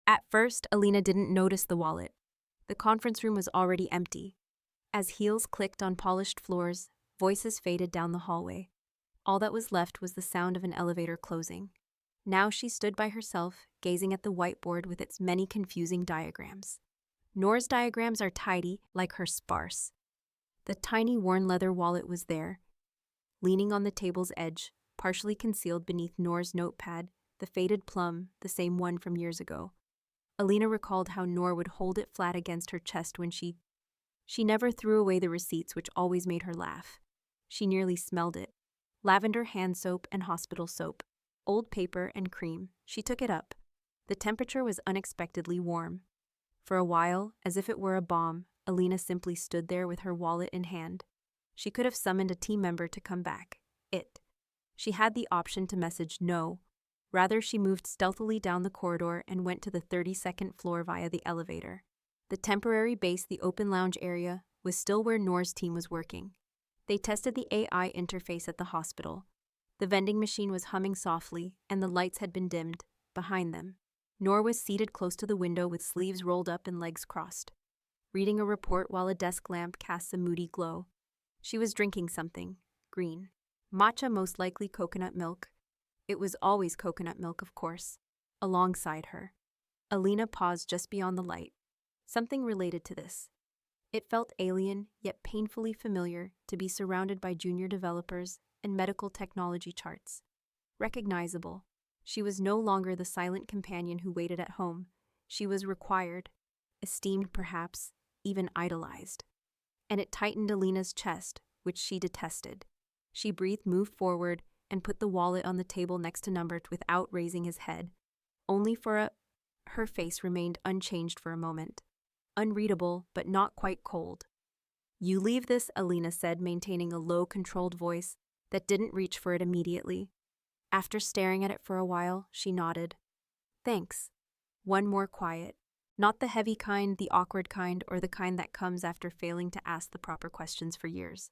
At first, Alina didn't notice the wallet. The conference room was already empty. As heels clicked on polished floors, voices faded down the hallway. All that was left was the sound of an elevator closing. Now she stood by herself, gazing at the whiteboard with its many confusing diagrams. Noor's diagrams are tidy, like her sparse. The tiny worn leather wallet was there, leaning on the table's edge, partially concealed beneath Noor's notepad, the faded plum, the same one from years ago. Alina recalled how Noor would hold it flat against her chest when she never threw away the receipts, which always made her laugh. She nearly smelled it. Lavender hand soap and hospital soap. Old paper and cream. She took it up. The temperature was unexpectedly warm. For a while, as if it were a bomb, Alina simply stood there with her wallet in hand. She could have summoned a team member to come back. She had the option to message no. Rather, she moved stealthily down the corridor and went to the 32nd floor via the elevator. The temporary base, the open lounge area, was still where Noor's team was working. They tested the AI interface at the hospital. The vending machine was humming softly, and the lights had been dimmed. Behind them, Noor was seated close to the window with sleeves rolled up and legs crossed, reading a report while a desk lamp casts a moody glow. She was drinking something, green. Matcha, most likely coconut milk. It was always coconut milk, of course. Alongside her, Alina paused just beyond the light. Something related to this. It felt alien, yet painfully familiar, to be surrounded by junior developers and medical technology charts. Recognizable. She was no longer the silent companion who waited at home. She was required, esteemed perhaps, even idolized. And it tightened Alina's chest, which she detested. She breathed, moved forward, and put the wallet on the table next to Numbert without raising his head. Only for her face remained unchanged for a moment. Unreadable, but not quite cold. "You leave this," Alina said, maintaining a low, controlled voice that didn't reach for it immediately. After staring at it for a while, she nodded. "Thanks." One more quiet. Not the heavy kind, the awkward kind, or the kind that comes after failing to ask the proper questions for years.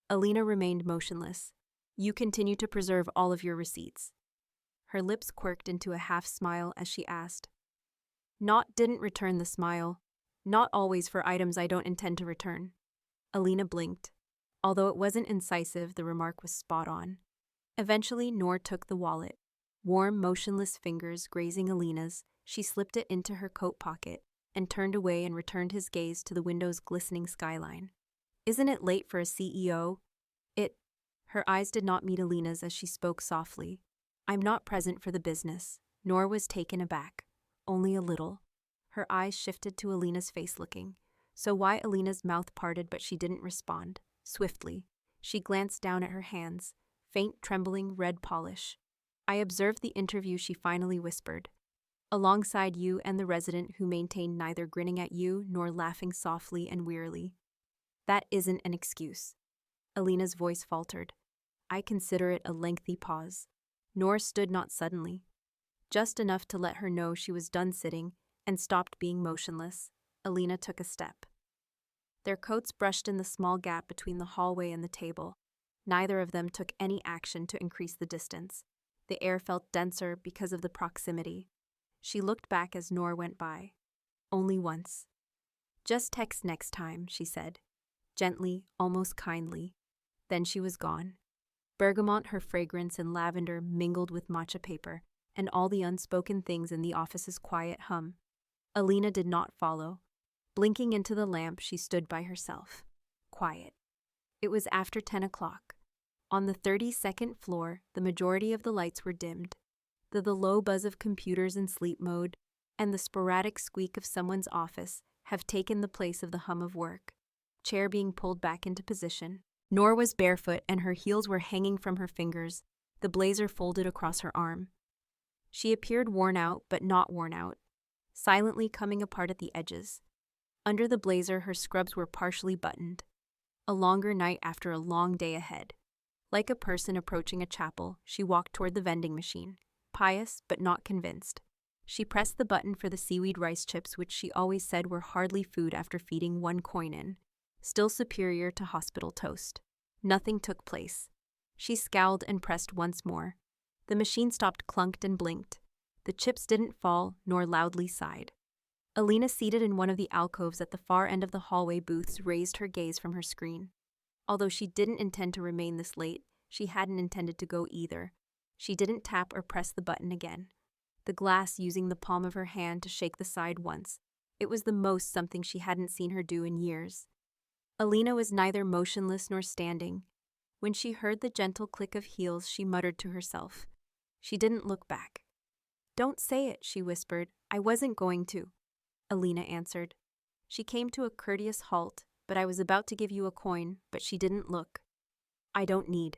Alina remained motionless. "You continue to preserve all of your receipts." Her lips quirked into a half-smile as she asked. Didn't return the smile. "Not always for items I don't intend to return." Alina blinked. Although it wasn't incisive, the remark was spot on. Eventually, Noor took the wallet. Warm, motionless fingers grazing Alina's, she slipped it into her coat pocket and turned away and returned his gaze to the window's glistening skyline. "Isn't it late for a CEO?" Her eyes did not meet Alina's as she spoke softly. "I'm not present for the business." Noor was taken aback. Only a little. Her eyes shifted to Alina's face, looking. So why Alina's mouth parted, but she didn't respond. Swiftly, she glanced down at her hands, faint, trembling red polish. "I observed the interview," she finally whispered. "Alongside you and the resident who maintained neither grinning at you nor laughing softly and wearily." "That isn't an excuse." Alina's voice faltered. "I consider it a lengthy pause." Noor stood, not suddenly, just enough to let her know she was done sitting and stopped being motionless. Alina took a step. Their coats brushed in the small gap between the hallway and the table. Neither of them took any action to increase the distance. The air felt denser because of the proximity. She looked back as Noor went by. Only once. "Just text next time," she said, gently, almost kindly. Then she was gone. Bergamot, her fragrance, and lavender mingled with matcha paper, and all the unspoken things in the office's quiet hum. Alina did not follow. Blinking into the lamp, she stood by herself. Quiet. It was after 10 o'clock. On the 32nd floor, the majority of the lights were dimmed. The low buzz of computers in sleep mode and the sporadic squeak of someone's office have taken the place of the hum of work. Chair being pulled back into position. Noor was barefoot and her heels were hanging from her fingers, the blazer folded across her arm. She appeared worn out, but not worn out, silently coming apart at the edges. Under the blazer, her scrubs were partially buttoned. A longer night after a long day ahead. Like a person approaching a chapel, she walked toward the vending machine, pious but not convinced. She pressed the button for the seaweed rice chips, which she always said were hardly food after feeding 1 coin in, still superior to hospital toast. Nothing took place. She scowled and pressed once more. The machine stopped, clunked, and blinked. The chips didn't fall, nor loudly sighed. Alina, seated in one of the alcoves at the far end of the hallway booths, raised her gaze from her screen. Although she didn't intend to remain this late, she hadn't intended to go either. She didn't tap or press the button again, the glass using the palm of her hand to shake the side once. It was the most something she hadn't seen her do in years. Alina was neither motionless nor standing. When she heard the gentle click of heels, she muttered to herself. She didn't look back. "Don't say it," she whispered. "I wasn't going to," Alina answered. She came to a courteous halt, but I was about to give you a coin, but she didn't look. "I don't need."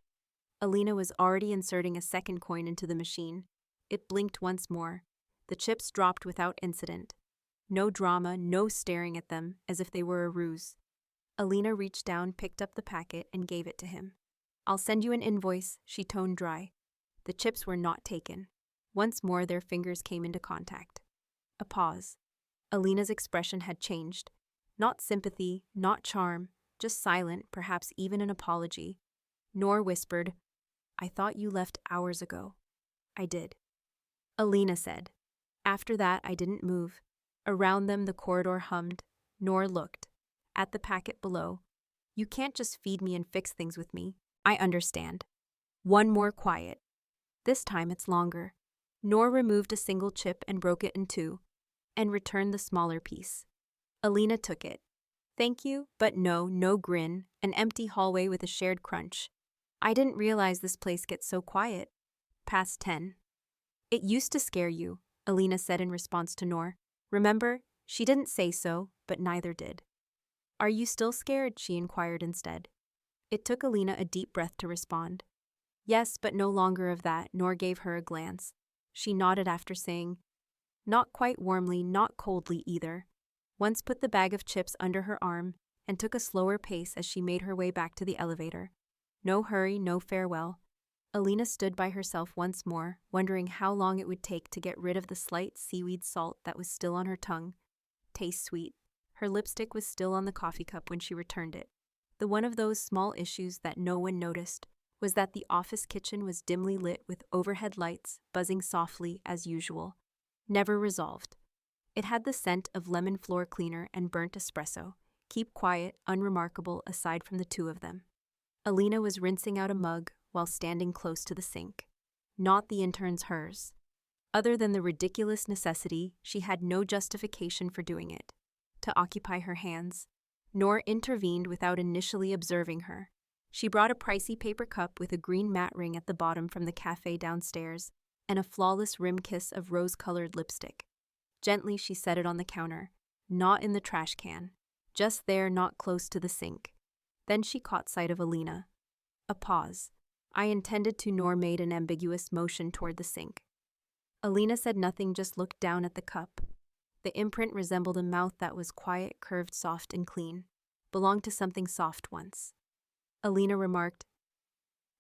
Alina was already inserting a second coin into the machine. It blinked once more. The chips dropped without incident. No drama, no staring at them, as if they were a ruse. Alina reached down, picked up the packet, and gave it to him. "I'll send you an invoice," she toned dry. The chips were not taken. Once more their fingers came into contact. A pause. Alina's expression had changed. Not sympathy, not charm, just silent, perhaps even an apology. Nor whispered, "I thought you left hours ago." "I did," Alina said. After that, I didn't move. Around them the corridor hummed. Nor looked. At the packet below. "You can't just feed me and fix things with me. I understand." One more quiet. This time it's longer. Nor removed a single chip and broke it in two, and returned the smaller piece. Alina took it. "Thank you, but no grin, an empty hallway with a shared crunch. I didn't realize this place gets so quiet." Past 10. "It used to scare you," Alina said in response to Noor. "Remember, she didn't say so, but neither did." "Are you still scared?" she inquired instead. It took Alina a deep breath to respond. "Yes, but no longer of that," Noor gave her a glance. She nodded after saying, not quite warmly, not coldly either. Once put the bag of chips under her arm and took a slower pace as she made her way back to the elevator. No hurry, no farewell. Alina stood by herself once more, wondering how long it would take to get rid of the slight seaweed salt that was still on her tongue. Taste sweet. Her lipstick was still on the coffee cup when she returned it. The one of those small issues that no one noticed was that the office kitchen was dimly lit with overhead lights buzzing softly as usual. Never resolved. It had the scent of lemon floor cleaner and burnt espresso. Keep quiet, unremarkable aside from the two of them. Alina was rinsing out a mug while standing close to the sink. Not the intern's hers. Other than the ridiculous necessity, she had no justification for doing it. To occupy her hands. Nor intervened without initially observing her. She brought a pricey paper cup with a green mat ring at the bottom from the cafe downstairs and a flawless rim kiss of rose-colored lipstick. Gently she set it on the counter, not in the trash can, just there, not close to the sink. Then she caught sight of Alina. A pause. "I intended to," Noor made an ambiguous motion toward the sink. Alina said nothing, just looked down at the cup. The imprint resembled a mouth that was quiet, curved, soft, and clean. Belonged to something soft once. Alina remarked,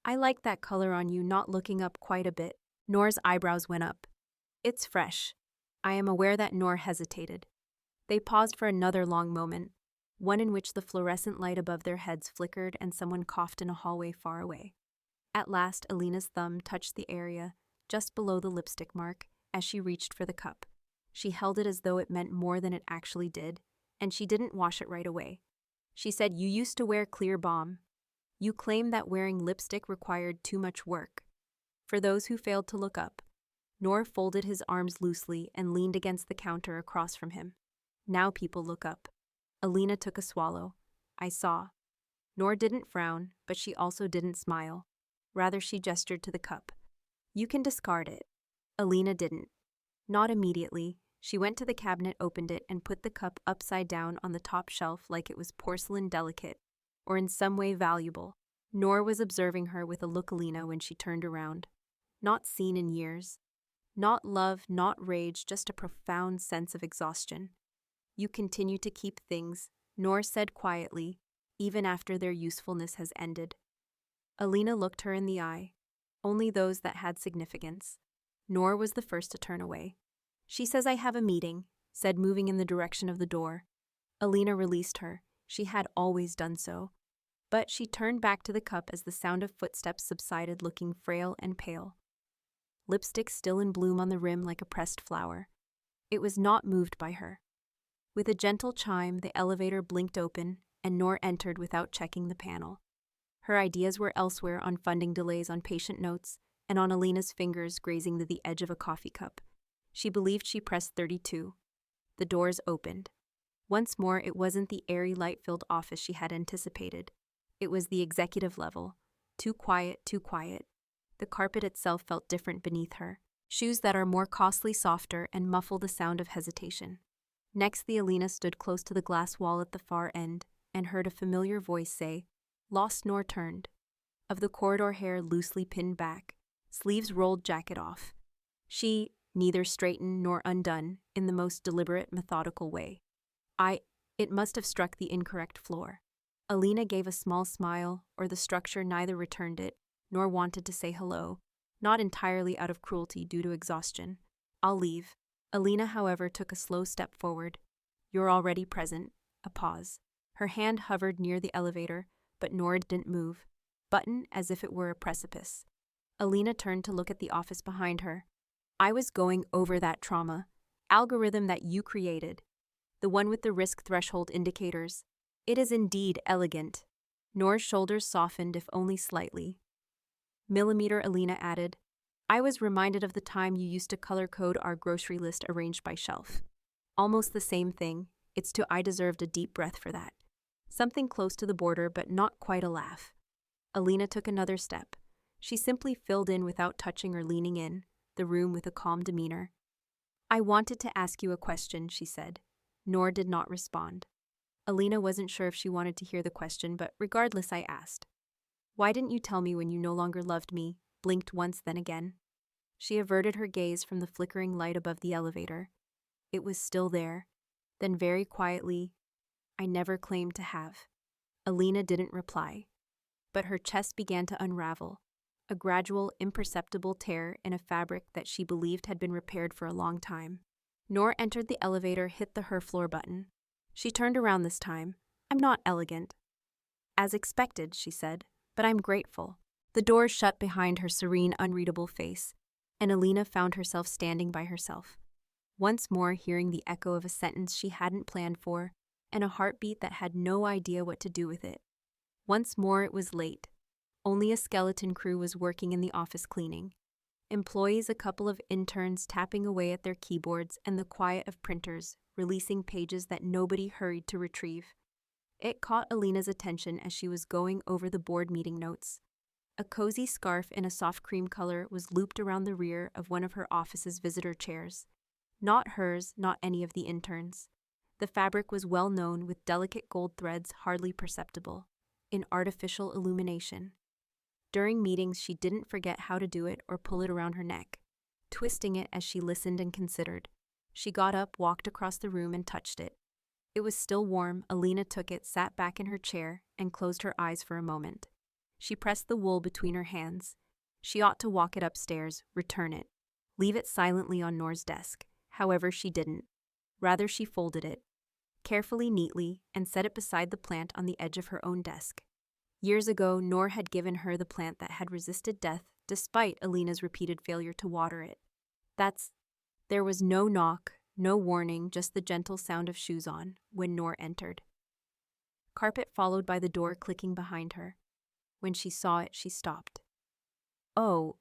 "I like that color on you," not looking up quite a bit. Noor's eyebrows went up. "It's fresh." I am aware that Noor hesitated. They paused for another long moment, one in which the fluorescent light above their heads flickered and someone coughed in a hallway far away. At last, Alina's thumb touched the area just below the lipstick mark as she reached for the cup. She held it as though it meant more than it actually did, and she didn't wash it right away. She said, "You used to wear clear balm. You claimed that wearing lipstick required too much work." For those who failed to look up, Noor folded his arms loosely and leaned against the counter across from him. Now people look up. Alina took a swallow. "I saw." Noor didn't frown, but she also didn't smile. Rather, she gestured to the cup. "You can discard it." Alina didn't. Not immediately. She went to the cabinet, opened it, and put the cup upside down on the top shelf like it was porcelain delicate, or in some way valuable. Noor was observing her with a look Alina when she turned around. Not seen in years. Not love, not rage, just a profound sense of exhaustion. "You continue to keep things," Noor said quietly, "even after their usefulness has ended." Alina looked her in the eye. Only those that had significance. Noor was the first to turn away. "She says I have a meeting," said, moving in the direction of the door. Alina released her. She had always done so. But she turned back to the cup as the sound of footsteps subsided, looking frail and pale. lipstick still in bloom on the rim like a pressed flower. It was not moved by her. With a gentle chime, the elevator blinked open, and Noor entered without checking the panel. Her ideas were elsewhere, on funding delays, on patient notes, and on Alina's fingers grazing the edge of a coffee cup. She believed she pressed 32. The doors opened. Once more, it wasn't the airy, light-filled office she had anticipated. It was the executive level. Too quiet, too quiet. The carpet itself felt different beneath her. Shoes that are more costly, softer, and muffle the sound of hesitation. Next, the Alina stood close to the glass wall at the far end and heard a familiar voice say, "Lost nor turned." Of the corridor hair loosely pinned back, sleeves rolled, jacket off. She, neither straightened nor undone, in the most deliberate, methodical way. It must have struck the incorrect floor. Alina gave a small smile, or the structure neither returned it, nor wanted to say hello, not entirely out of cruelty due to exhaustion. "I'll leave." Alina, however, took a slow step forward. "You're already present." A pause. Her hand hovered near the elevator, but Noor didn't move. Button as if it were a precipice. Alina turned to look at the office behind her. "I was going over that trauma algorithm that you created. The one with the risk threshold indicators. It is indeed elegant." Noor's shoulders softened, if only slightly. "Millimeter," Alina added. "I was reminded of the time you used to color code our grocery list arranged by shelf. Almost the same thing. I deserved a deep breath for that. Something close to the border, but not quite a laugh." Alina took another step. She simply filled in without touching or leaning in, the room with a calm demeanor. "I wanted to ask you a question," she said. Noor did not respond. Alina wasn't sure if she wanted to hear the question, but regardless, I asked. "Why didn't you tell me when you no longer loved me?" Blinked once, then again. She averted her gaze from the flickering light above the elevator. It was still there. Then very quietly, "I never claimed to have." Alina didn't reply, but her chest began to unravel, a gradual, imperceptible tear in a fabric that she believed had been repaired for a long time. Noor entered the elevator, hit the her floor button. She turned around this time. "I'm not elegant." "As expected," she said, "but I'm grateful." The doors shut behind her serene, unreadable face, and Alina found herself standing by herself, once more hearing the echo of a sentence she hadn't planned for, and a heartbeat that had no idea what to do with it. Once more it was late. Only a skeleton crew was working in the office cleaning. Employees, a couple of interns tapping away at their keyboards, and the quiet of printers, releasing pages that nobody hurried to retrieve. It caught Alina's attention as she was going over the board meeting notes. A cozy scarf in a soft cream color was looped around the rear of one of her office's visitor chairs. Not hers, not any of the interns. The fabric was well known, with delicate gold threads hardly perceptible, in artificial illumination. During meetings, she didn't forget how to do it or pull it around her neck, twisting it as she listened and considered. She got up, walked across the room, and touched it. It was still warm. Alina took it, sat back in her chair, and closed her eyes for a moment. She pressed the wool between her hands. She ought to walk it upstairs, return it, leave it silently on Noor's desk. However, she didn't. Rather, she folded it, carefully, neatly, and set it beside the plant on the edge of her own desk. Years ago, Noor had given her the plant that had resisted death despite Alina's repeated failure to water it. There was no knock, no warning, just the gentle sound of shoes on when Noor entered. Carpet followed by the door clicking behind her. When she saw it, she stopped. "Oh,"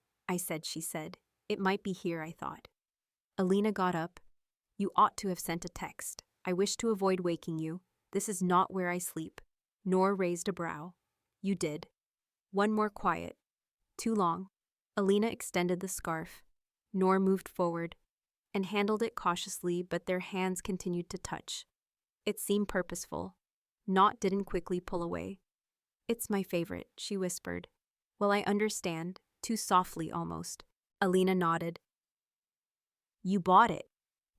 she said. "It might be here, I thought." Alina got up. "You ought to have sent a text. I wish to avoid waking you. This is not where I sleep." Noor raised a brow. "You did." "One more quiet." "Too long." Alina extended the scarf. Noor moved forward and handled it cautiously, but their hands continued to touch. It seemed purposeful. Didn't quickly pull away. "It's my favorite," she whispered. "Well, I understand," too softly almost. Alina nodded. "You bought it.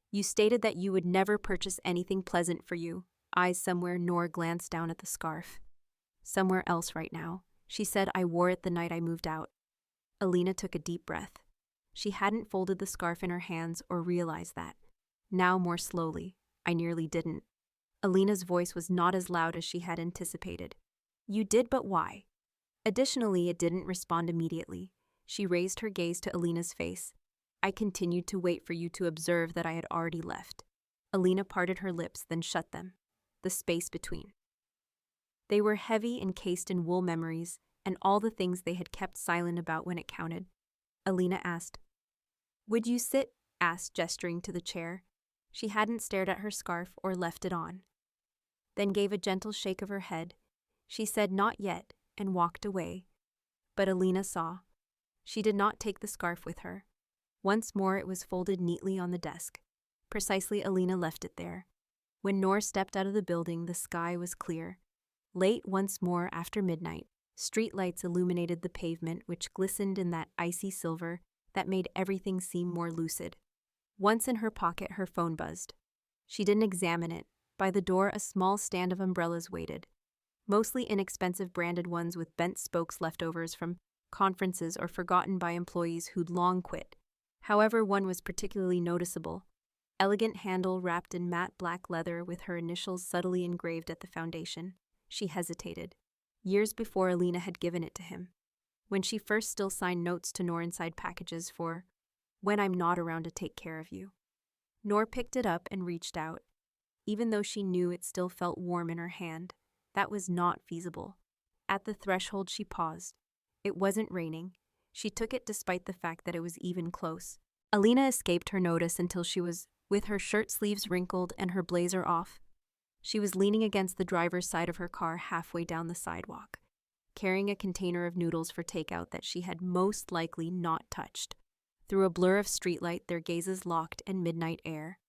You stated that you would never purchase anything pleasant for you." Eyes somewhere, Noor glanced down at the scarf. "Somewhere else right now." She said, "I wore it the night I moved out." Alina took a deep breath. She hadn't folded the scarf in her hands or realized that. Now, more slowly, "I nearly didn't." Alina's voice was not as loud as she had anticipated. "You did, but why?" Additionally, it didn't respond immediately. She raised her gaze to Alina's face. I continued to wait for you to observe that I had already left. Alina parted her lips, then shut them. The space between. They were heavy, encased in wool memories, and all the things they had kept silent about when it counted. Alina asked. Would you sit? Asked, gesturing to the chair. She hadn't stared at her scarf or left it on. Then gave a gentle shake of her head. She said not yet, and walked away. But Alina saw. She did not take the scarf with her. Once more it was folded neatly on the desk. Precisely Alina left it there. When Noor stepped out of the building, the sky was clear. Late once more after midnight, street lights illuminated the pavement, which glistened in that icy silver that made everything seem more lucid. Once in her pocket, her phone buzzed. She didn't examine it. By the door, a small stand of umbrellas waited. Mostly inexpensive branded ones with bent spokes leftovers from conferences or forgotten by employees who'd long quit. However, one was particularly noticeable. Elegant handle wrapped in matte black leather with her initials subtly engraved at the foundation. She hesitated. Years before, Alina had given it to him. When she first still signed notes to Noor inside packages for, "When I'm not around to take care of you." Noor picked it up and reached out. Even though she knew it still felt warm in her hand, that was not feasible. At the threshold, she paused. It wasn't raining. She took it despite the fact that it was even close. Alina escaped her notice until she was, with her shirt sleeves wrinkled and her blazer off. She was leaning against the driver's side of her car halfway down the sidewalk, carrying a container of noodles for takeout that she had most likely not touched. Through a blur of streetlight, their gazes locked and midnight air.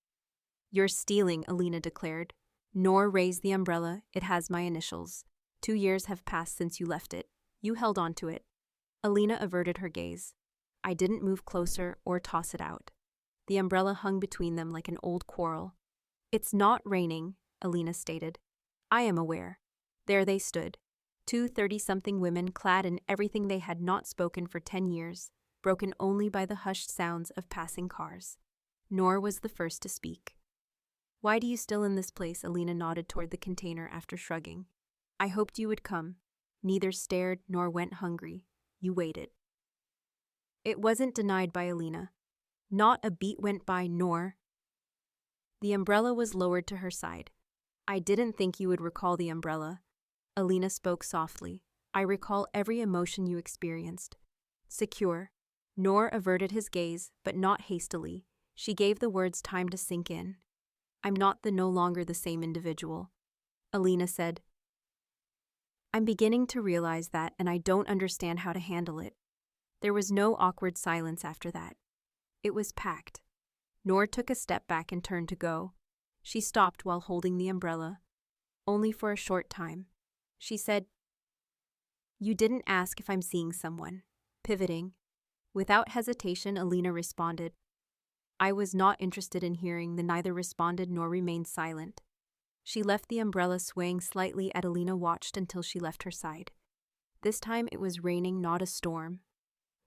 "You're stealing," Alina declared. Noor raised the umbrella. "It has my initials. 2 years have passed since you left it. You held on to it." Alina averted her gaze. "I didn't move closer or toss it out." The umbrella hung between them like an old quarrel. "It's not raining," Alina stated. "I am aware." There they stood. 2 30-something women clad in everything they had not spoken for 10 years, broken only by the hushed sounds of passing cars. Noor was the first to speak. "Why do you still in this place?" Alina nodded toward the container after shrugging. "I hoped you would come. Neither stared nor went hungry. You waited." It wasn't denied by Alina. Not a beat went by, Noor. The umbrella was lowered to her side. "I didn't think you would recall the umbrella." Alina spoke softly. "I recall every emotion you experienced." Secure. Noor averted his gaze, but not hastily. She gave the words time to sink in. "I'm not no longer the same individual." Alina said. "I'm beginning to realize that, and I don't understand how to handle it." There was no awkward silence after that. It was packed. Noor took a step back and turned to go. She stopped while holding the umbrella. "Only for a short time." She said, "You didn't ask if I'm seeing someone." Pivoting. Without hesitation, Alina responded. "I was not interested in hearing." The neither responded nor remained silent. She left the umbrella swaying slightly as Alina watched until she left her side. This time it was raining, not a storm.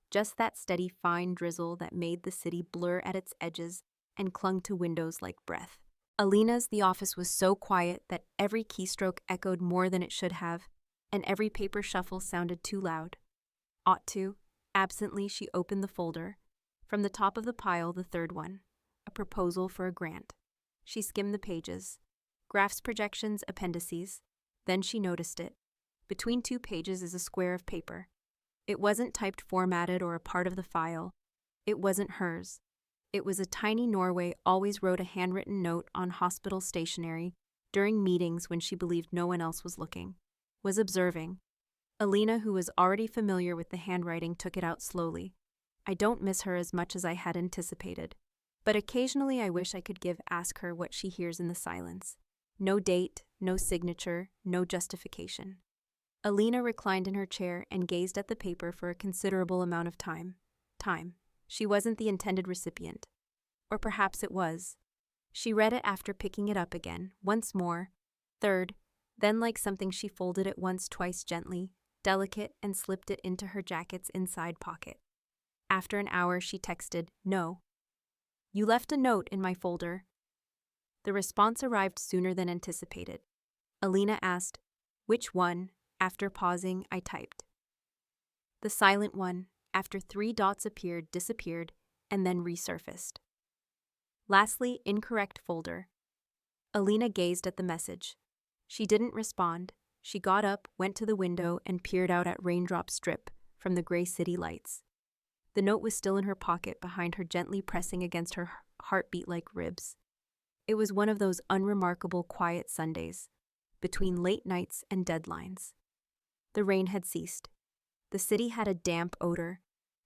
Just that steady, fine drizzle that made the city blur at its edges and clung to windows like breath. Alina's the office was so quiet that every keystroke echoed more than it should have, and every paper shuffle sounded too loud. Ought to. Absently, she opened the folder. From the top of the pile, the third one. A proposal for a grant. She skimmed the pages. Graphs, projections, appendices. Then she noticed it. Between 2 pages is a square of paper. It wasn't typed, formatted, or a part of the file. It wasn't hers. It was a tiny Norway always wrote a handwritten note on hospital stationery during meetings when she believed no one else was looking, was observing. Alina, who was already familiar with the handwriting, took it out slowly. "I don't miss her as much as I had anticipated, but occasionally I wish I could ask her what she hears in the silence. No date, no signature, no justification." Alina reclined in her chair and gazed at the paper for a considerable amount of time. She wasn't the intended recipient. Or perhaps it was. She read it after picking it up again, once more, third, then like something she folded it once, twice gently, delicate, and slipped it into her jacket's inside pocket. After an hour, she texted, "No. You left a note in my folder." The response arrived sooner than anticipated. Alina asked, "Which one?" After pausing, I typed. The silent one. After 3 dots appeared, disappeared, and then resurfaced. Lastly, incorrect folder. Alina gazed at the message. She didn't respond. She got up, went to the window, and peered out at raindrops drip from the gray city lights. The note was still in her pocket behind her, gently pressing against her heartbeat-like ribs. It was one of those unremarkable quiet Sundays, between late nights and deadlines. The rain had ceased. The city had a damp odor,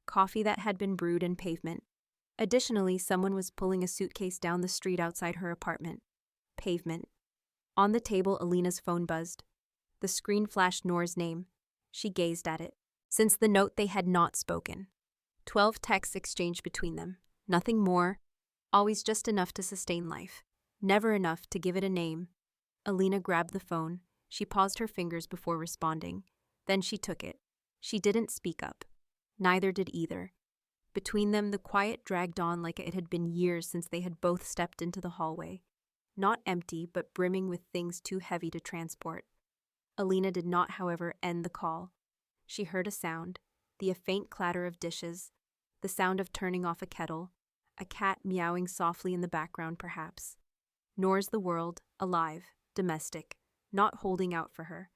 coffee that had been brewed in pavement. Additionally, someone was pulling a suitcase down the street outside her apartment. Pavement. On the table, Alina's phone buzzed. The screen flashed Noor's name. She gazed at it. Since the note, they had not spoken. 12 texts exchanged between them. Nothing more. Always just enough to sustain life. Never enough to give it a name. Alina grabbed the phone. She paused her fingers before responding. Then she took it. She didn't speak up. Neither did either. Between them, the quiet dragged on like it had been years since they had both stepped into the hallway. Not empty, but brimming with things too heavy to transport. Alina did not, however, end the call. She heard a sound, the faint clatter of dishes, the sound of turning off a kettle, a cat meowing softly in the background perhaps. Noor's the world, alive, domestic, not holding out for her.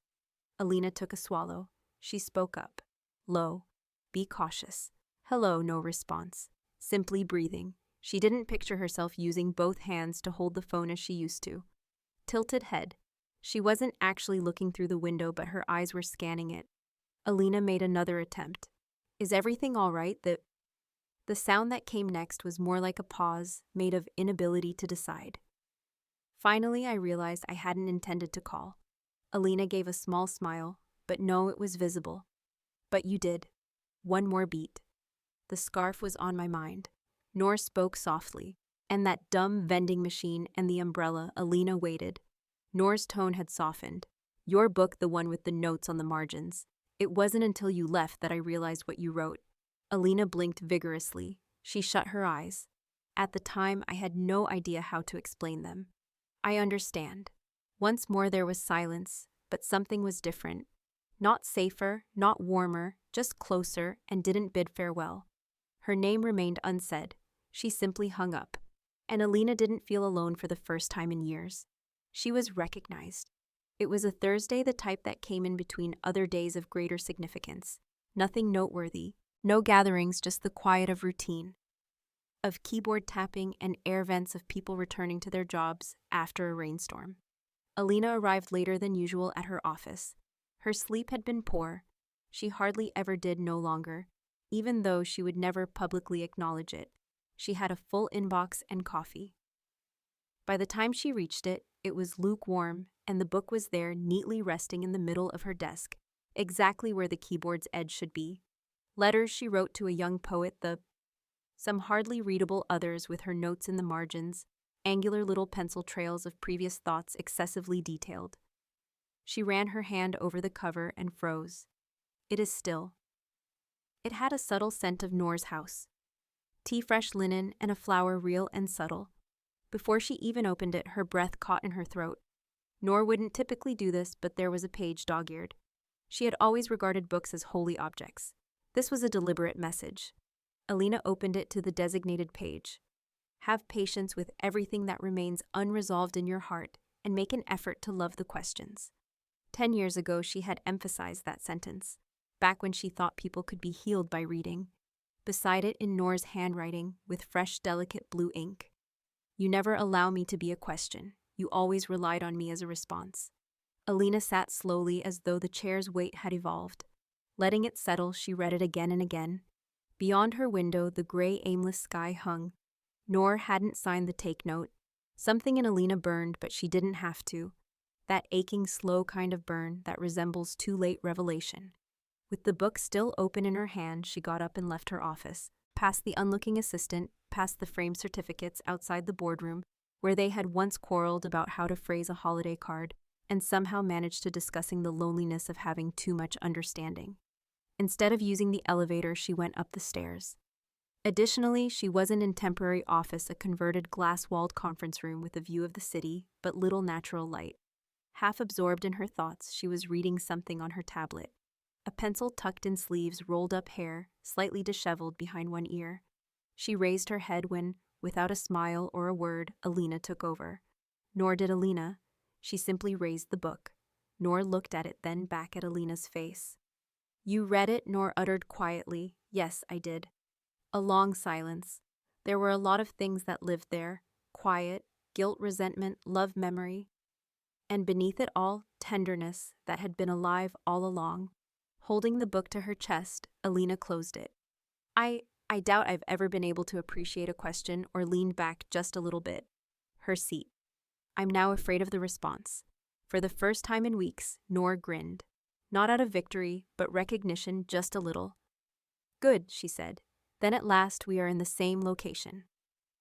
Alina took a swallow. She spoke up. Low. Be cautious. Hello, no response. Simply breathing. She didn't picture herself using both hands to hold the phone as she used to. Tilted head. She wasn't actually looking through the window, but her eyes were scanning it. Alina made another attempt. Is everything all right? The sound that came next was more like a pause, made of inability to decide. Finally, I realized I hadn't intended to call. Alina gave a small smile, but no, it was visible. But you did. One more beat. The scarf was on my mind. Noor spoke softly. And that dumb vending machine and the umbrella. Alina waited. Noor's tone had softened. Your book, the one with the notes on the margins. It wasn't until you left that I realized what you wrote. Alina blinked vigorously. She shut her eyes. At the time, I had no idea how to explain them. I understand. Once more there was silence, but something was different. Not safer, not warmer, just closer, and didn't bid farewell. Her name remained unsaid. She simply hung up. And Alina didn't feel alone for the first time in years. She was recognized. It was a Thursday, the type that came in between other days of greater significance. Nothing noteworthy. No gatherings, just the quiet of routine. Of keyboard tapping and air vents of people returning to their jobs after a rainstorm. Alina arrived later than usual at her office. Her sleep had been poor. She hardly ever did no longer, even though she would never publicly acknowledge it. She had a full inbox and coffee. By the time she reached it, it was lukewarm, and the book was there neatly resting in the middle of her desk, exactly where the keyboard's edge should be. Letters she wrote to a young poet, some hardly readable, others with her notes in the margins, angular little pencil trails of previous thoughts excessively detailed. She ran her hand over the cover and froze. It is still. It had a subtle scent of Noor's house. Tea-fresh linen and a flower real and subtle. Before she even opened it, her breath caught in her throat. Noor wouldn't typically do this, but there was a page dog-eared. She had always regarded books as holy objects. This was a deliberate message. Alina opened it to the designated page. Have patience with everything that remains unresolved in your heart and make an effort to love the questions. 10 years ago, she had emphasized that sentence, back when she thought people could be healed by reading. Beside it, in Noor's handwriting, with fresh, delicate blue ink. You never allow me to be a question. You always relied on me as a response. Alina sat slowly as though the chair's weight had evolved. Letting it settle, she read it again and again. Beyond her window, the gray, aimless sky hung. Noor hadn't signed the take note. Something in Alina burned, but she didn't have to. That aching, slow kind of burn that resembles too late revelation. With the book still open in her hand, she got up and left her office, past the unlooking assistant, past the framed certificates outside the boardroom, where they had once quarreled about how to phrase a holiday card, and somehow managed to discussing the loneliness of having too much understanding. Instead of using the elevator, she went up the stairs. Additionally, she wasn't in temporary office, a converted glass-walled conference room with a view of the city, but little natural light. Half absorbed in her thoughts, she was reading something on her tablet. A pencil tucked in sleeves, rolled up hair, slightly disheveled behind one ear. She raised her head when, without a smile or a word, Alina took over. Nor did Alina. She simply raised the book. Nor looked at it, then back at Alina's face. You read it, Nor uttered quietly. Yes, I did. A long silence. There were a lot of things that lived there. Quiet, guilt, resentment, love, memory. And beneath it all, tenderness that had been alive all along. Holding the book to her chest, Alina closed it. I doubt I've ever been able to appreciate a question or leaned back just a little bit. Her seat. I'm now afraid of the response. For the first time in weeks, Nor grinned. Not out of victory, but recognition, just a little. Good, she said. Then at last we are in the same location.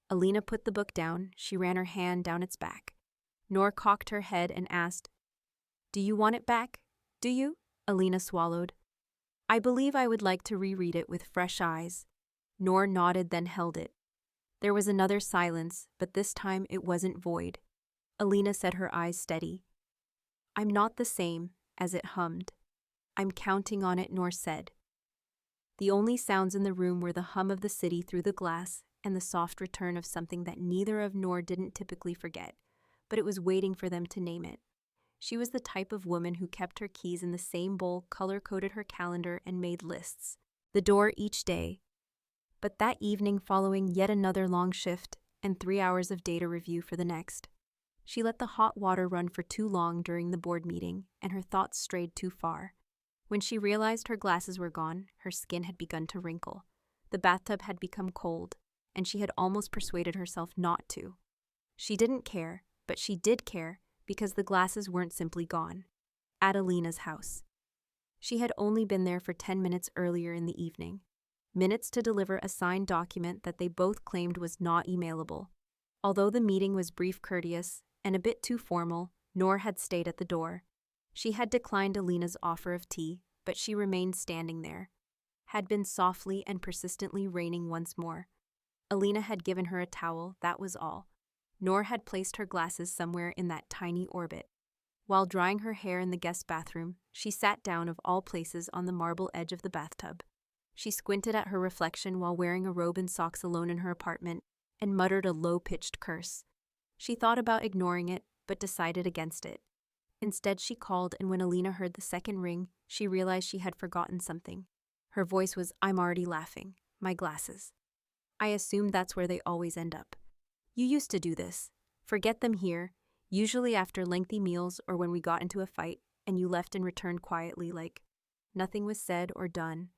Alina put the book down. She ran her hand down its back. Nor cocked her head and asked, Do you want it back? Do you? Alina swallowed. I believe I would like to reread it with fresh eyes. Nor nodded, then held it. There was another silence, but this time it wasn't void. Alina said, her eyes steady. I'm not the same, as it hummed. I'm counting on it, Nor said. The only sounds in the room were the hum of the city through the glass and the soft return of something that neither of Nor didn't typically forget, but it was waiting for them to name it. She was the type of woman who kept her keys in the same bowl, color-coded her calendar, and made lists. The door each day. But that evening, following yet another long shift and 3 hours of data review for the next, she let the hot water run for too long during the board meeting, and her thoughts strayed too far. When she realized her glasses were gone, her skin had begun to wrinkle. The bathtub had become cold, and she had almost persuaded herself not to. She didn't care, but she did care because the glasses weren't simply gone. At Alina's house. She had only been there for 10 minutes earlier in the evening. Minutes to deliver a signed document that they both claimed was not emailable. Although the meeting was brief, courteous, and a bit too formal, Nor had stayed at the door. She had declined Alina's offer of tea, but she remained standing there. Had been softly and persistently raining once more. Alina had given her a towel, that was all. Nor had placed her glasses somewhere in that tiny orbit. While drying her hair in the guest bathroom, she sat down of all places on the marble edge of the bathtub. She squinted at her reflection while wearing a robe and socks alone in her apartment, and muttered a low-pitched curse. She thought about ignoring it, but decided against it. Instead, she called, and when Alina heard the second ring, she realized she had forgotten something. Her voice was, I'm already laughing. My glasses. I assumed that's where they always end up. You used to do this. Forget them here, usually after lengthy meals or when we got into a fight, and you left and returned quietly like nothing was said or done.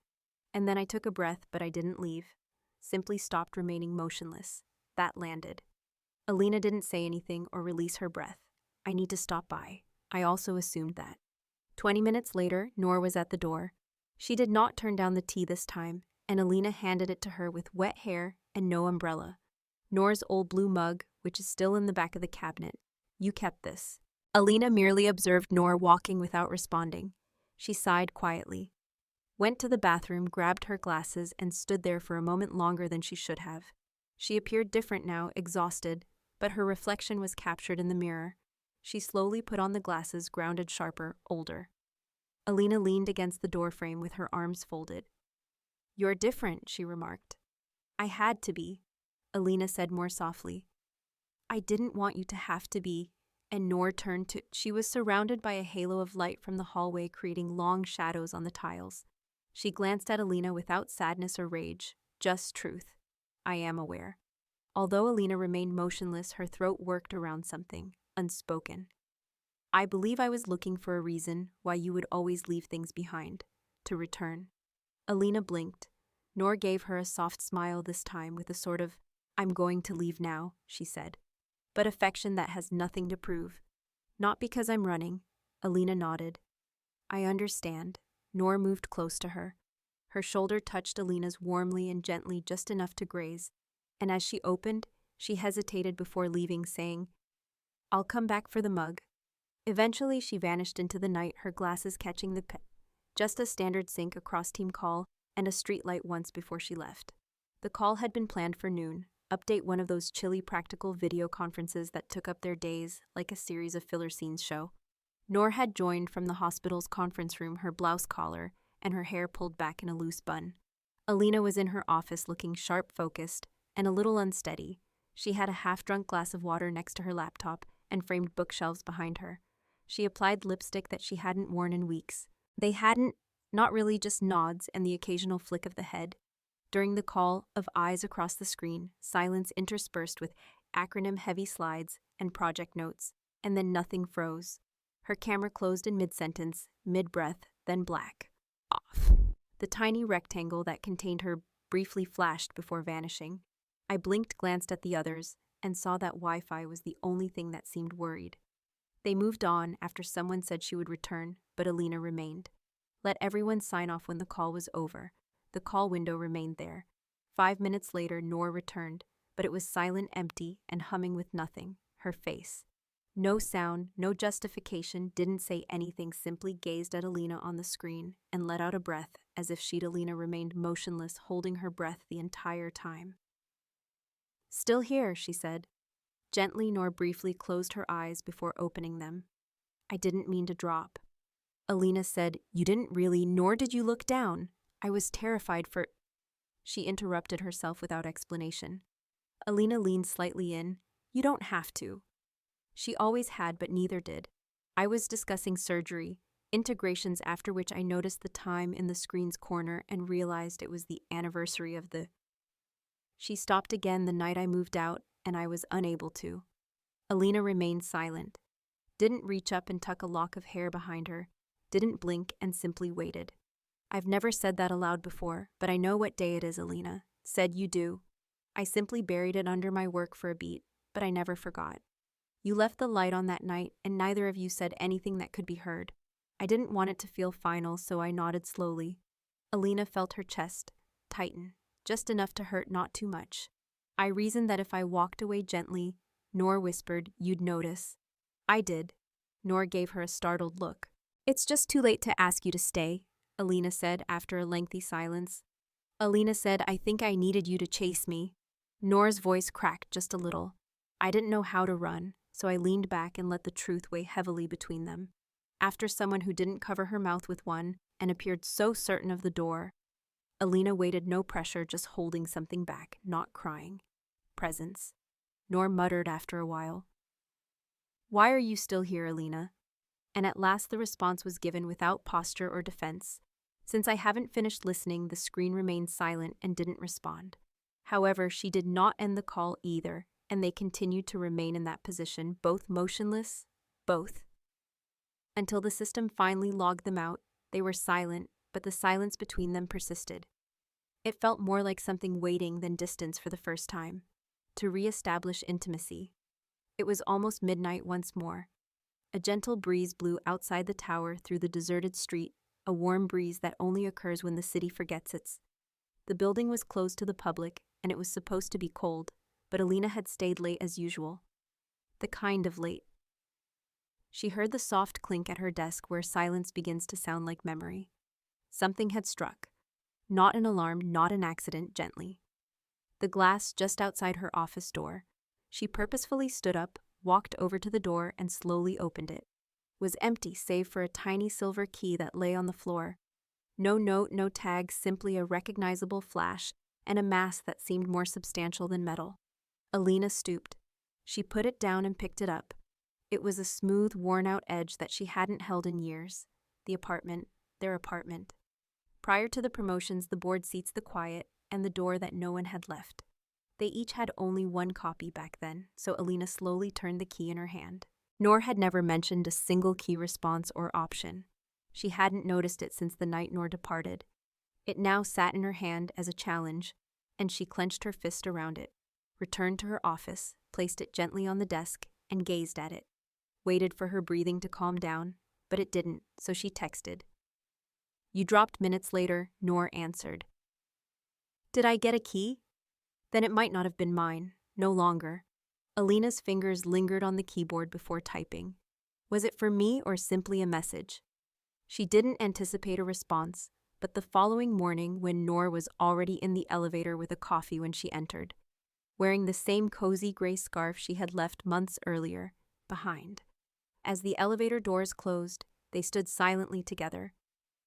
And then I took a breath, but I didn't leave. Simply stopped remaining motionless. That landed. Alina didn't say anything or release her breath. I need to stop by. I also assumed that. 20 minutes later, Nor was at the door. She did not turn down the tea this time, and Alina handed it to her with wet hair and no umbrella. Nor's old blue mug, which is still in the back of the cabinet. You kept this. Alina merely observed Nor walking without responding. She sighed quietly. Went to the bathroom, grabbed her glasses, and stood there for a moment longer than she should have. She appeared different now, exhausted, but her reflection was captured in the mirror. She slowly put on the glasses, grounded, sharper, older. Alina leaned against the doorframe with her arms folded. You're different, she remarked. I had to be, Alina said more softly. I didn't want you to have to be, and Nor turned to. She was surrounded by a halo of light from the hallway, creating long shadows on the tiles. She glanced at Alina without sadness or rage, just truth. I am aware. Although Alina remained motionless, her throat worked around something, unspoken. I believe I was looking for a reason why you would always leave things behind, to return. Alina blinked. Nor gave her a soft smile this time with a sort of, I'm going to leave now, she said. But affection that has nothing to prove. Not because I'm running, Alina nodded. I understand. Nor moved close to her. Her shoulder touched Alina's warmly and gently, just enough to graze, and as she opened, she hesitated before leaving, saying, I'll come back for the mug. Eventually, she vanished into the night, her glasses catching the just a standard sync across team call and a street light once before she left. The call had been planned for noon, update one of those chilly practical video conferences that took up their days like a series of filler scenes show. Nor had joined from the hospital's conference room, her blouse collar and her hair pulled back in a loose bun. Alina was in her office looking sharp-focused and a little unsteady. She had a half-drunk glass of water next to her laptop and framed bookshelves behind her. She applied lipstick that she hadn't worn in weeks. They hadn't, not really, just nods and the occasional flick of the head. During the call of eyes across the screen, silence interspersed with acronym-heavy slides and project notes, and then nothing froze. Her camera closed in mid-sentence, mid-breath, then black. Off. The tiny rectangle that contained her briefly flashed before vanishing. I blinked, glanced at the others, and saw that Wi-Fi was the only thing that seemed worried. They moved on after someone said she would return, but Alina remained. Let everyone sign off when the call was over. The call window remained there. 5 minutes later, Noor returned, but it was silent, empty, and humming with nothing. Her face. No sound, no justification, didn't say anything, simply gazed at Alina on the screen and let out a breath as if she'd. Alina remained motionless, holding her breath the entire time. "Still here," she said. Gently, Noor briefly closed her eyes before opening them. "I didn't mean to drop." Alina said, "You didn't really, nor did you look down. I was terrified for—" She interrupted herself without explanation. Alina leaned slightly in. "You don't have to." She always had, but neither did. I was discussing surgery, integrations, after which I noticed the time in the screen's corner and realized it was the anniversary of the... She stopped again the night I moved out, and I was unable to. Alina remained silent. Didn't reach up and tuck a lock of hair behind her. Didn't blink and simply waited. "I've never said that aloud before, but I know what day it is," Alina said. "You do." I simply buried it under my work for a beat, but I never forgot. "You left the light on that night, and neither of you said anything that could be heard." I didn't want it to feel final, so I nodded slowly. Alina felt her chest tighten, just enough to hurt, not too much. I reasoned that if I walked away gently, Noor whispered, "You'd notice." I did. Noor gave her a startled look. "It's just too late to ask you to stay," Alina said after a lengthy silence. Alina said, "I think I needed you to chase me." Noor's voice cracked just a little. I didn't know how to run, so I leaned back and let the truth weigh heavily between them. After someone who didn't cover her mouth with one and appeared so certain of the door, Alina waited, no pressure, just holding something back, not crying. Presence. Noor muttered after a while, "Why are you still here, Alina?" And at last the response was given without posture or defense. Since I haven't finished listening, the screen remained silent and didn't respond. However, she did not end the call either, and they continued to remain in that position, both motionless, until the system finally logged them out. They were silent, but the silence between them persisted. It felt more like something waiting than distance for the first time, to re-establish intimacy. It was almost midnight once more. A gentle breeze blew outside the tower through the deserted street, a warm breeze that only occurs when the city forgets its. The building was closed to the public, and it was supposed to be cold, but Alina had stayed late as usual. The kind of late. She heard the soft clink at her desk where silence begins to sound like memory. Something had struck. Not an alarm, not an accident, gently. The glass just outside her office door. She purposefully stood up, walked over to the door, and slowly opened it. Was empty save for a tiny silver key that lay on the floor. No note, no tag, simply a recognizable flash and a mass that seemed more substantial than metal. Alina stooped. She put it down and picked it up. It was a smooth, worn-out edge that she hadn't held in years. The apartment, their apartment. Prior to the promotions, the board seats, the quiet, and the door that no one had left. They each had only one copy back then, so Alina slowly turned the key in her hand. Noor had never mentioned a single key response or option. She hadn't noticed it since the night Noor departed. It now sat in her hand as a challenge, and she clenched her fist around it, returned to her office, placed it gently on the desk, and gazed at it. Waited for her breathing to calm down, but it didn't, so she texted. "You dropped." Minutes later, Noor answered. "Did I get a key?" Then it might not have been mine, no longer. Alina's fingers lingered on the keyboard before typing. Was it for me or simply a message? She didn't anticipate a response, but the following morning, when Noor was already in the elevator with a coffee when she entered, wearing the same cozy gray scarf she had left months earlier behind. As the elevator doors closed, they stood silently together.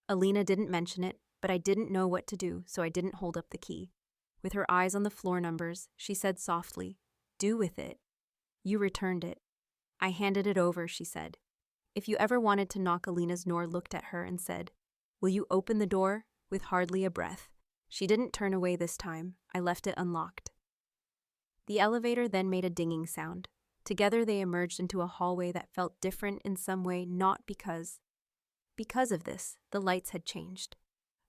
Alina didn't mention it, but I didn't know what to do, so I didn't hold up the key. With her eyes on the floor numbers, she said softly, "Do with it." "You returned it." "I handed it over," she said. "If you ever wanted to knock," Alina's Nor looked at her and said, "Will you open the door?" With hardly a breath. She didn't turn away this time. I left it unlocked. The elevator then made a dinging sound. Together they emerged into a hallway that felt different in some way, not because. Because of this, the lights had changed.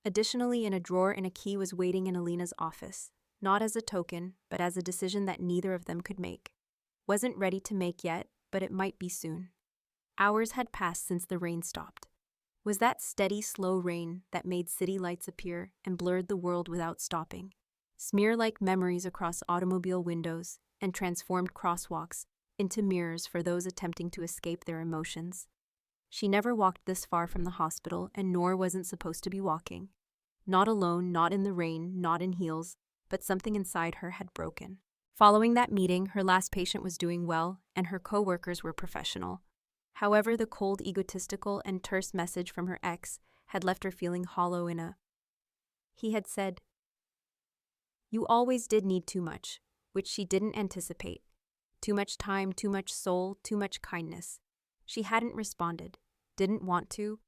Additionally, in a drawer and a key was waiting in Alina's office, not as a token, but as a decision that neither of them could make. Wasn't ready to make yet, but it might be soon. Hours had passed since the rain stopped. Was that steady, slow rain that made city lights appear and blurred the world without stopping, smear-like memories across automobile windows and transformed crosswalks into mirrors for those attempting to escape their emotions. She never walked this far from the hospital, and Nor wasn't supposed to be walking. Not alone, not in the rain, not in heels, but something inside her had broken. Following that meeting, her last patient was doing well, and her co-workers were professional. However, the cold, egotistical, and terse message from her ex had left her feeling hollow in a... He had said, "You always did need too much," which she didn't anticipate. Too much time, too much soul, too much kindness. She hadn't responded, didn't want to.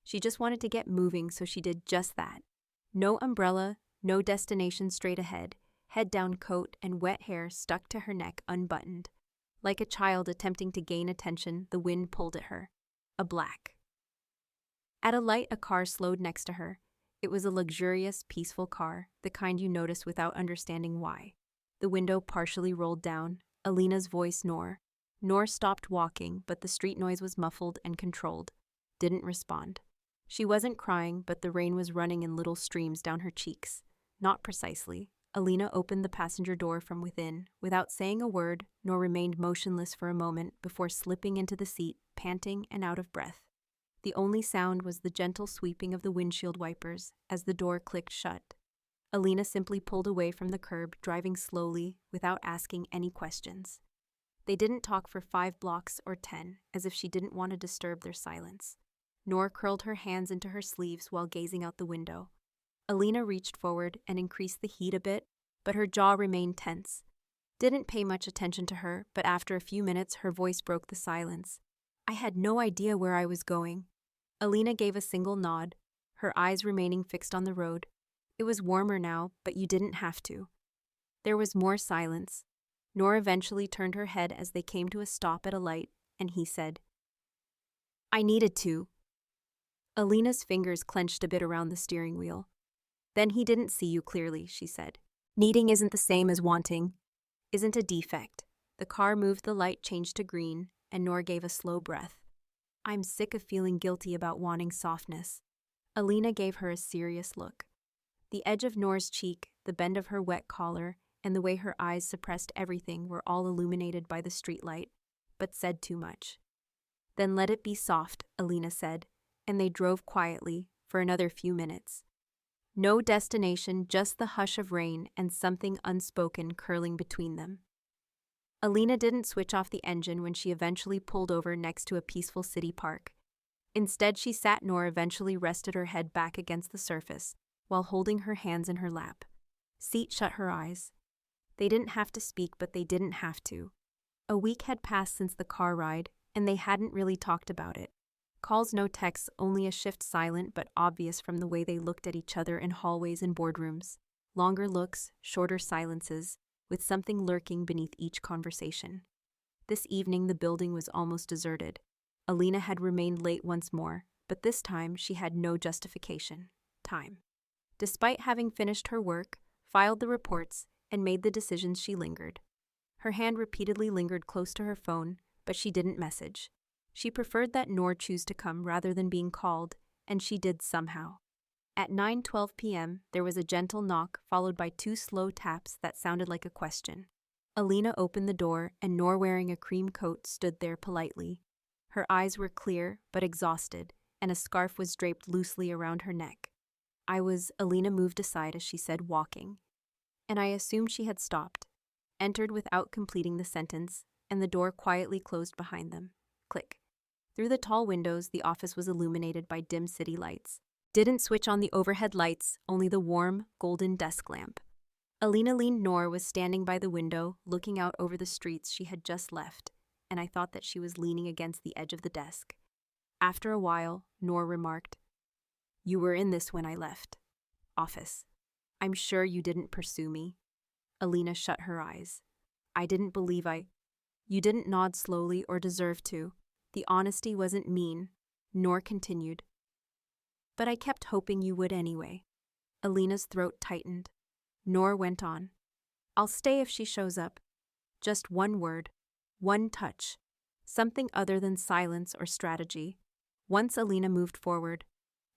She just wanted to get moving, so she did just that. No umbrella, no destination straight ahead, head-down coat and wet hair stuck to her neck unbuttoned. Like a child attempting to gain attention, the wind pulled at her. A black. At a light, a car slowed next to her. It was a luxurious, peaceful car, the kind you notice without understanding why. The window partially rolled down. Alina's voice, Nor. Nor stopped walking, but the street noise was muffled and controlled. Didn't respond. She wasn't crying, but the rain was running in little streams down her cheeks. Not precisely. Alina opened the passenger door from within, without saying a word, Nor remained motionless for a moment before slipping into the seat, panting and out of breath. The only sound was the gentle sweeping of the windshield wipers as the door clicked shut. Alina simply pulled away from the curb, driving slowly, without asking any questions. They didn't talk for 5 blocks or 10, as if she didn't want to disturb their silence. Nor curled her hands into her sleeves while gazing out the window. Alina reached forward and increased the heat a bit, but her jaw remained tense. Didn't pay much attention to her, but after a few minutes her voice broke the silence. "I had no idea where I was going." Alina gave a single nod, her eyes remaining fixed on the road. It was warmer now, but you didn't have to. There was more silence. Nor eventually turned her head as they came to a stop at a light, and he said, "I needed to." Alina's fingers clenched a bit around the steering wheel. "Then he didn't see you clearly," she said. "Needing isn't the same as wanting. Isn't a defect." The car moved, the light changed to green, and Nor gave a slow breath. "I'm sick of feeling guilty about wanting softness." Alina gave her a serious look. The edge of Nor's cheek, the bend of her wet collar, and the way her eyes suppressed everything were all illuminated by the streetlight, but said too much. "Then let it be soft," Alina said, and they drove quietly for another few minutes. No destination, just the hush of rain and something unspoken curling between them. Alina didn't switch off the engine when she eventually pulled over next to a peaceful city park. Instead, she sat. Nor eventually rested her head back against the surface while holding her hands in her lap. Seat shut her eyes. They didn't have to speak, but they didn't have to. A week had passed since the car ride, and they hadn't really talked about it. Calls, no texts, only a shift silent but obvious from the way they looked at each other in hallways and boardrooms. Longer looks, shorter silences, with something lurking beneath each conversation. This evening the building was almost deserted. Alina had remained late once more, but this time she had no justification. Time. Despite having finished her work, filed the reports, and made the decisions, she lingered. Her hand repeatedly lingered close to her phone, but she didn't message. She preferred that Nor choose to come rather than being called, and she did somehow. At 9:12 p.m., there was a gentle knock followed by 2 slow taps that sounded like a question. Alina opened the door, and Nor, wearing a cream coat, stood there politely. Her eyes were clear but exhausted, and a scarf was draped loosely around her neck. Alina moved aside as she said, walking. And I assumed she had stopped. Entered without completing the sentence, and the door quietly closed behind them. Click. Through the tall windows, the office was illuminated by dim city lights. Didn't switch on the overhead lights, only the warm, golden desk lamp. Alina leaned. Noor was standing by the window, looking out over the streets she had just left, and I thought that she was leaning against the edge of the desk. After a while, Noor remarked, "You were in this when I left. Office. I'm sure you didn't pursue me." Alina shut her eyes. "I didn't believe You didn't nod slowly or deserve to. The honesty wasn't mean," Noor continued. "But I kept hoping you would anyway." Alina's throat tightened. Noor went on, "I'll stay if she shows up. Just one word, one touch, something other than silence or strategy." Once Alina moved forward.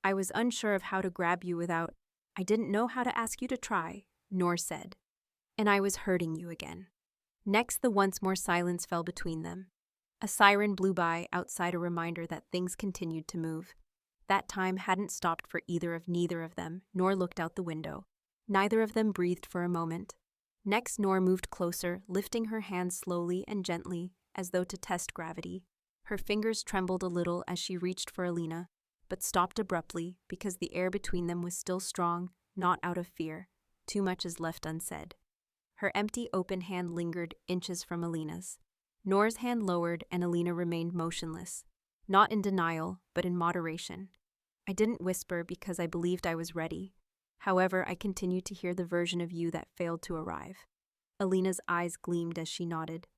"I was unsure of how to grab you without. I didn't know how to ask you to try," Noor said. "And I was hurting you again." Next, the once more silence fell between them. A siren blew by outside, a reminder that things continued to move. That time hadn't stopped for neither of them, nor looked out the window. Neither of them breathed for a moment. Next, Noor moved closer, lifting her hands slowly and gently, as though to test gravity. Her fingers trembled a little as she reached for Alina, but stopped abruptly because the air between them was still strong, not out of fear. Too much is left unsaid. Her empty, open hand lingered inches from Alina's. Noor's hand lowered and Alina remained motionless, not in denial, but in moderation. I didn't whisper because I believed I was ready. However, I continued to hear the version of you that failed to arrive. Alina's eyes gleamed as she nodded.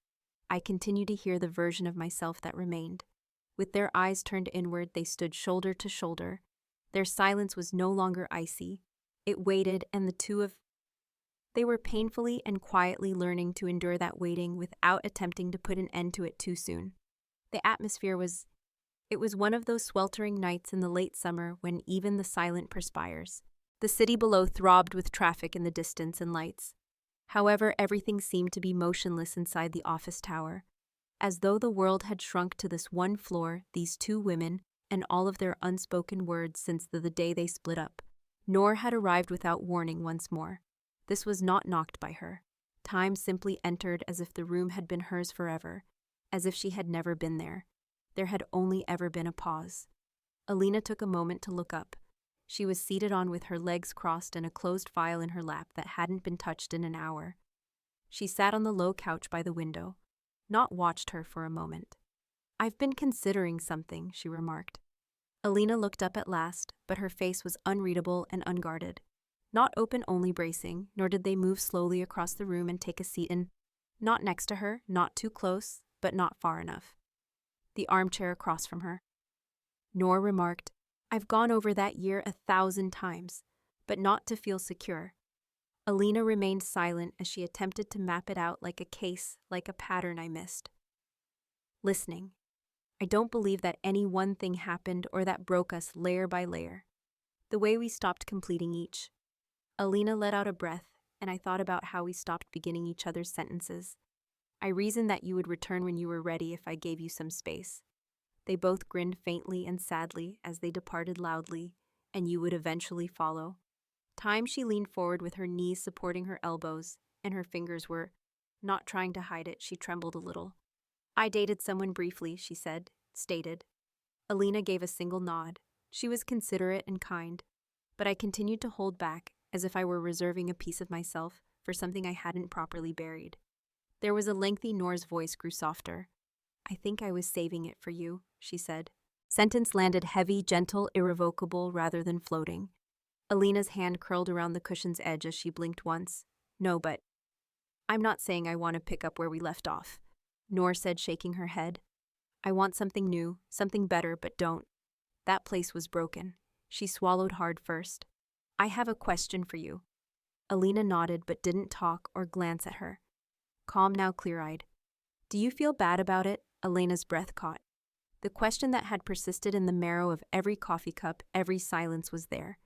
I continued to hear the version of myself that remained. With their eyes turned inward, they stood shoulder to shoulder. Their silence was no longer icy. It waited, and they were painfully and quietly learning to endure that waiting without attempting to put an end to it too soon. The atmosphere was one of those sweltering nights in the late summer when even the silent perspires. The city below throbbed with traffic in the distance and lights. However, everything seemed to be motionless inside the office tower. As though the world had shrunk to this one floor, these two women, and all of their unspoken words since the day they split up. Noor had arrived without warning once more. This was not knocked by her. Time simply entered as if the room had been hers forever, as if she had never been there. There had only ever been a pause. Alina took a moment to look up. She was seated on with her legs crossed and a closed file in her lap that hadn't been touched in an hour. She sat on the low couch by the window. Not watched her for a moment. "I've been considering something," she remarked. Alina looked up at last, but her face was unreadable and unguarded. Not open, only bracing, nor did they move slowly across the room and take a seat not next to her, not too close, but not far enough. The armchair across from her. Noor remarked, "I've gone over that year 1,000 times, but not to feel secure." Alina remained silent as she attempted to map it out like a case, like a pattern I missed. Listening. I don't believe that any one thing happened or that broke us layer by layer. The way we stopped completing each. Alina let out a breath, and I thought about how we stopped beginning each other's sentences. I reasoned that you would return when you were ready if I gave you some space. They both grinned faintly and sadly as they departed loudly, and you would eventually follow. She leaned forward with her knees supporting her elbows, and her fingers were, not trying to hide it, she trembled a little. "I dated someone briefly," she stated. Alina gave a single nod. She was considerate and kind, but I continued to hold back, as if I were reserving a piece of myself for something I hadn't properly buried. There was a lengthy. Noor's voice grew softer. "I think I was saving it for you," she said. Sentence landed heavy, gentle, irrevocable rather than floating. Alina's hand curled around the cushion's edge as she blinked once. "No, but I'm not saying I want to pick up where we left off," Noor said, shaking her head. "I want something new, something better, but don't. That place was broken." She swallowed hard first. "I have a question for you." Alina nodded but didn't talk or glance at her. Calm now, clear-eyed. "Do you feel bad about it?" Alina's breath caught. The question that had persisted in the marrow of every coffee cup, every silence was there.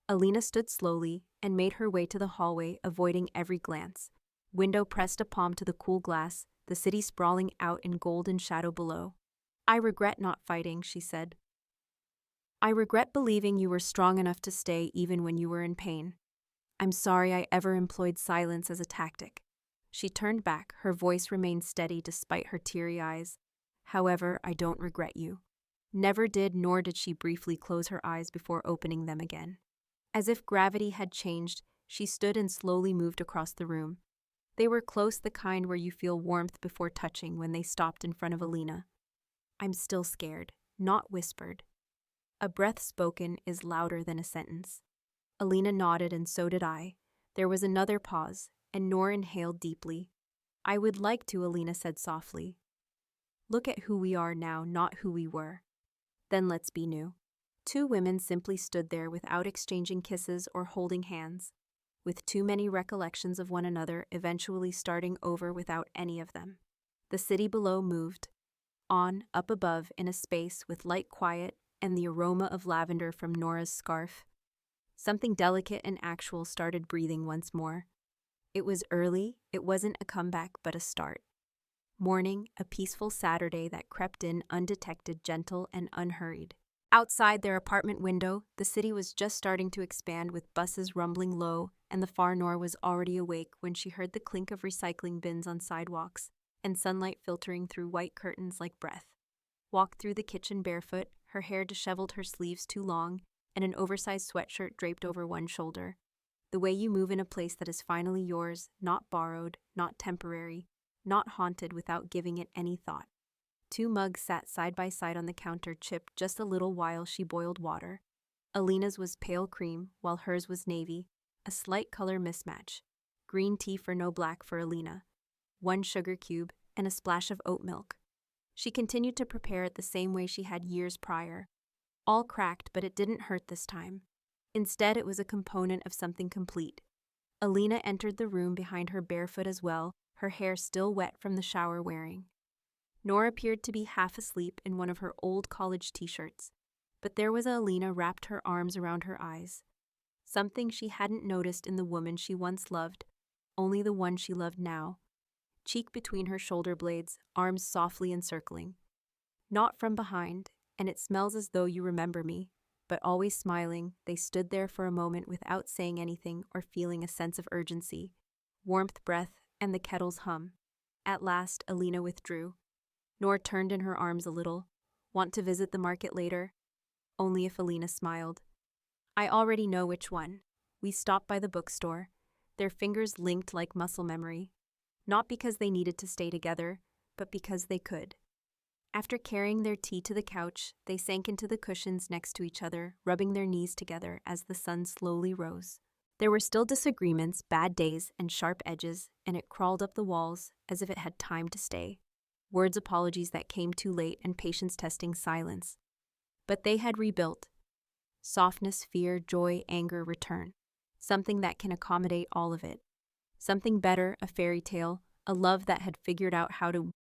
Alina stood slowly and made her way to the hallway, avoiding every glance. Window pressed a palm to the cool glass, the city sprawling out in golden shadow below. "I regret not fighting," she said. "I regret believing you were strong enough to stay even when you were in pain. I'm sorry I ever employed silence as a tactic." She turned back, her voice remained steady despite her teary eyes. "However, I don't regret you." Never did, nor did she briefly close her eyes before opening them again. As if gravity had changed, she stood and slowly moved across the room. They were close, the kind where you feel warmth before touching, when they stopped in front of Alina. "I'm still scared," not whispered. A breath spoken is louder than a sentence. Alina nodded, and so did I. There was another pause, and Noor inhaled deeply. "I would like to," Alina said softly. "Look at who we are now, not who we were. Then let's be new." Two women simply stood there without exchanging kisses or holding hands, with too many recollections of one another, eventually starting over without any of them. The city below moved, on, up above, in a space with light quiet and the aroma of lavender from Nora's scarf. Something delicate and actual started breathing once more. It was early, it wasn't a comeback but a start. Morning, a peaceful Saturday that crept in undetected, gentle and unhurried. Outside their apartment window, the city was just starting to expand, with buses rumbling low, and the far Noor was already awake when she heard the clink of recycling bins on sidewalks and sunlight filtering through white curtains like breath. Walked through the kitchen barefoot, her hair disheveled, her sleeves too long, and an oversized sweatshirt draped over one shoulder. The way you move in a place that is finally yours, not borrowed, not temporary, not haunted, without giving it any thought. Two mugs sat side by side on the counter, chipped just a little while she boiled water. Alina's was pale cream, while hers was navy, a slight color mismatch. Green tea for no, black for Alina. One sugar cube, and a splash of oat milk. She continued to prepare it the same way she had years prior. All cracked, but it didn't hurt this time. Instead, it was a component of something complete. Alina entered the room behind her, barefoot as well, her hair still wet from the shower wearing. Noor appeared to be half asleep in one of her old college t-shirts, but there was Alina wrapped her arms around her eyes. Something she hadn't noticed in the woman she once loved, only the one she loved now. Cheek between her shoulder blades, arms softly encircling. "Not from behind, and it smells as though you remember me," but always smiling. They stood there for a moment without saying anything or feeling a sense of urgency. Warmth, breath, and the kettle's hum. At last, Alina withdrew. Noor turned in her arms a little. "Want to visit the market later?" Only if Alina smiled. "I already know which one." We stopped by the bookstore, their fingers linked like muscle memory. Not because they needed to stay together, but because they could. After carrying their tea to the couch, they sank into the cushions next to each other, rubbing their knees together as the sun slowly rose. There were still disagreements, bad days, and sharp edges, and it crawled up the walls as if it had time to stay. Words, apologies that came too late, and patience testing silence. But they had rebuilt. Softness, fear, joy, anger return. Something that can accommodate all of it. Something better, a fairy tale, a love that had figured out how to